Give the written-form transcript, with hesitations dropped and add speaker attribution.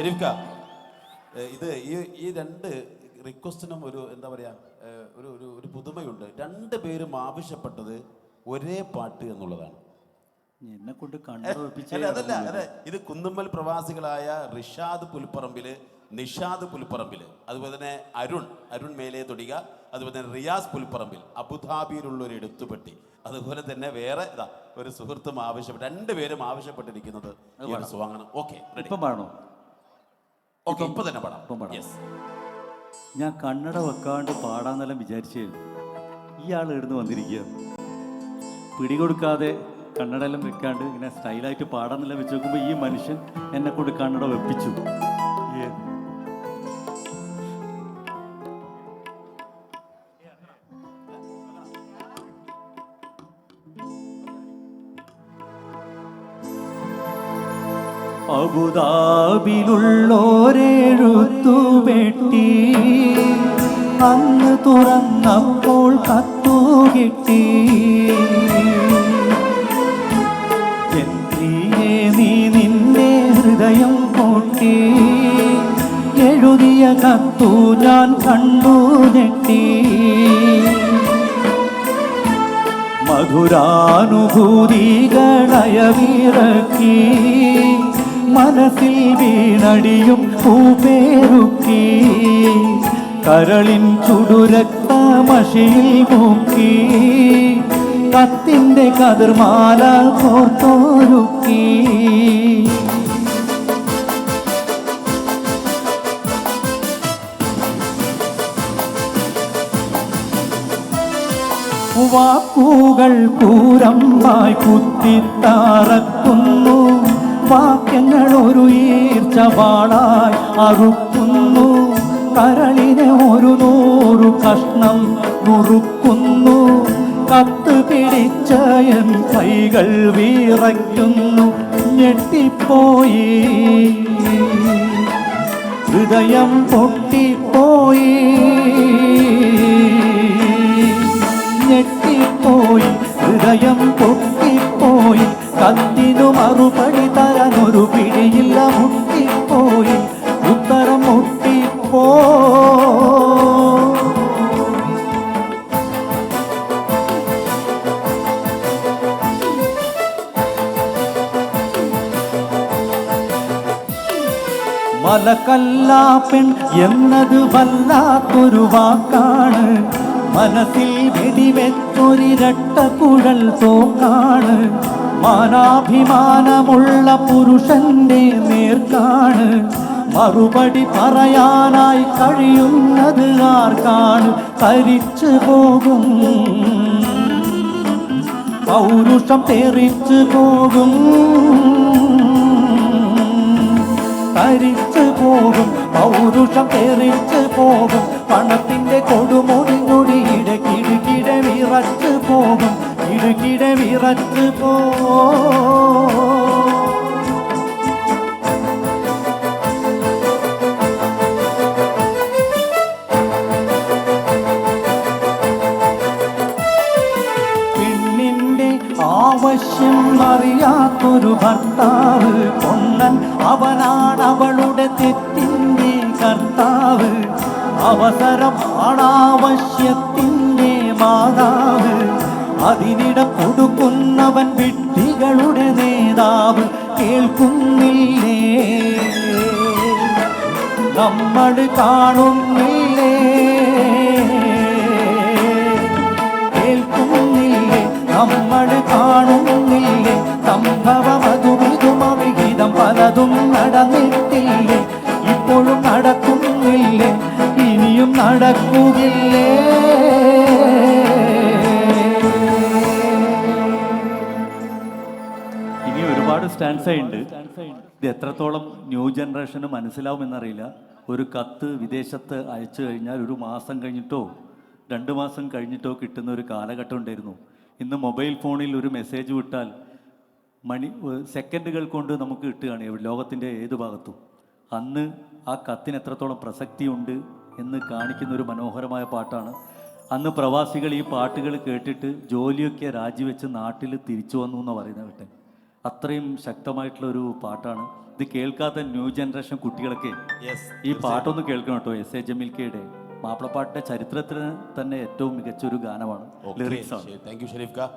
Speaker 1: ഷെരീഫ്ക, ഇത് ഈ രണ്ട് റിക്വസ്റ്റിനും ഒരു എന്താ പറയുക, ഒരു ഒരു ഒരു പുതുമയുണ്ട്. രണ്ട് പേരും ആവശ്യപ്പെട്ടത് ഒരേ പാട്ട് എന്നുള്ളതാണ്.
Speaker 2: എന്നെ കൊണ്ട്
Speaker 1: അതല്ല, അതെ, ഇത് കുന്നുമ്മൽ പ്രവാസികളായ റിഷാദ് പുൽപ്പറമ്പില്, നിഷാദ് പുൽപ്പറമ്പിൽ, അതുപോലെ തന്നെ അരുൺ മേലെ തൊടിക, അതുപോലെ തന്നെ റിയാസ് പുൽപ്പറമ്പിൽ, അബുദാബിയിലുള്ള ഒരു എടുത്തുപെട്ടി, അതുപോലെ തന്നെ വേറെ ഒരു സുഹൃത്തും ആവശ്യപ്പെട്ട, രണ്ടുപേരും ആവശ്യപ്പെട്ടിരിക്കുന്നത് ഈ ഒരു സോങ്ങാണ്. ഓക്കെ,
Speaker 2: പാടണോ?
Speaker 1: ഓക്കെ, ഇപ്പൊ തന്നെ പാടാം.
Speaker 2: ഞാൻ കണ്ണട വെക്കാണ്ട് പാടാന്നെല്ലാം വിചാരിച്ചായിരുന്നു. ഇയാൾ എടുന്ന് വന്നിരിക്കുക, പിടികൊടുക്കാതെ കണ്ണടയെല്ലാം വെക്കാണ്ട് ഇങ്ങനെ സ്റ്റൈലായിട്ട് പാടാന്നെല്ലാം വെച്ച് നോക്കുമ്പോൾ ഈ മനുഷ്യൻ എന്നെ കൊണ്ട് കണ്ണട വെപ്പിച്ചു. അബുദാബിയിലുള്ളോരെഴുത്തുപെട്ടി അന്ന് തുറന്നപ്പോൾ കത്തു കിട്ടി. എന്തിയേ നീ നിന്റെ ഹൃദയം പൊട്ടി, എഴുതിയ കത്തു ഞാൻ കണ്ടു ഞെട്ടി. മധുരാനുഭൂതികളയവിറക്കി, മനസ്സിൽ വീണടിയും പൂപേരുക്കി. കരളിൻ ചുടുരക്തമഷിയിൽ മുക്കി, കത്തിന്റെ കതിർമാല കോർത്തൊരുക്കി. വാക്കുകൾ കൂരമ്പായി കുത്തിത്താറക്കുന്നു, വാക്യങ്ങൾ ഒരു ഈർച്ചവാളായി അറുക്കുന്നു. കരളിനെ ഒരു 100 കഷ്ണം നുറുക്കുന്നു. കത്ത് പിടിച്ച എൻ കൈകൾ വിറയ്ക്കുന്നു. ഞെട്ടിപ്പോയി, ഹൃദയം പൊട്ടിപ്പോയി. ഞെട്ടിപ്പോയി, ഹൃദയം പൊട്ടിപ്പോയി. കത്തിനു മറുപടി തരാനൊരു പിടിയില്ല. മുട്ടിപ്പോയി, ഉത്തരം മുട്ടിപ്പോ. മലക്കല്ലാ പെൺ എന്നത് വല്ലാത്തൊരു വാക്കാണ്. മനസ്സിൽ വെടിവെച്ചൊരിരട്ട കുഴൽ തോക്കാണ്. മാനാഭിമാനമുള്ള പുരുഷന്റെ നേർക്കാണ്. മറുപടി പറയാനായി കഴിയുന്നത് ആർക്കാണ്? തരിച്ചു പോകും, പൗരുഷം തെറിച്ചു പോകും. തരിച്ചു പോകും, പൗരുഷം തെറിച്ചു പോകും. പണത്തിന്റെ കൊടുമൊടിഞ്ഞൊടിയിടെ കിടുകിട വിറച്ചു പോകും, കിടുകിട വിറച്ചു പോ. പെണ്ണിന്റെ ആവശ്യം അറിയാത്തൊരു ഭർത്താവ് പൊണ്ണൻ, അവനാണ് അവളുടെ തെറ്റിന്റെ കർത്താവ്. അവസരം ആണാവശ്യത്തിൻ്റെ മാതാവ്, അതിനിട കൊടുക്കുന്നവൻ വിഡ്ഢികളുടെ നേതാവ്. കേൾക്കുന്നില്ലേ, നമ്മൾ കാണുന്നില്ലേ? കേൾക്കുന്നില്ലേ, നമ്മൾ കാണുന്നില്ലേ? സംഭവമതുമിതുമവിഹിതം പലതും നടന്നിട്ടില്ലേ? ഇപ്പോഴും നടക്കുന്നില്ലേ? ഇനിയും നടക്കുകയില്ലേ? ഇനി ഒരുപാട് സ്റ്റാൻസ് ഉണ്ട്. ഇത് എത്രത്തോളം ന്യൂ ജനറേഷന് മനസ്സിലാവുമെന്നറിയില്ല. ഒരു കത്ത് വിദേശത്ത് അയച്ചു കഴിഞ്ഞാൽ 1 മാസം കഴിഞ്ഞിട്ടോ 2 മാസം കഴിഞ്ഞിട്ടോ കിട്ടുന്ന ഒരു കാലഘട്ടം ഉണ്ടായിരുന്നു. ഇന്ന് മൊബൈൽ ഫോണിൽ ഒരു മെസ്സേജ് വിട്ടാൽ സെക്കൻഡുകൾ കൊണ്ട് നമുക്ക് കിട്ടുകയാണ് ലോകത്തിൻ്റെ ഏത് ഭാഗത്തും. അന്ന് ആ കത്തിന് എത്രത്തോളം പ്രസക്തിയുണ്ട് എന്ന് കാണിക്കുന്ന ഒരു മനോഹരമായ പാട്ടാണ്. അന്ന് പ്രവാസികൾ ഈ പാട്ടുകൾ കേട്ടിട്ട് ജോലിയൊക്കെ രാജിവെച്ച് നാട്ടിൽ തിരിച്ചു വന്നു എന്ന് പറയുന്നത് കേട്ടെ. അത്രയും ശക്തമായിട്ടുള്ള ഒരു പാട്ടാണ്. ഇത് കേൾക്കാത്ത ന്യൂ ജനറേഷൻ കുട്ടികളൊക്കെ
Speaker 1: യെസ്,
Speaker 2: ഈ പാട്ടൊന്ന് കേൾക്കണം കേട്ടോ. എസ് എ ജമീൽക്കയുടെ മാപ്പിളപ്പാട്ടിന്റെ ചരിത്രത്തിന് തന്നെ ഏറ്റവും മികച്ച ഒരു ഗാനമാണ്, ലിറിക്സ് ആണ്.
Speaker 1: താങ്ക് യു ഷെരീഫ് ക.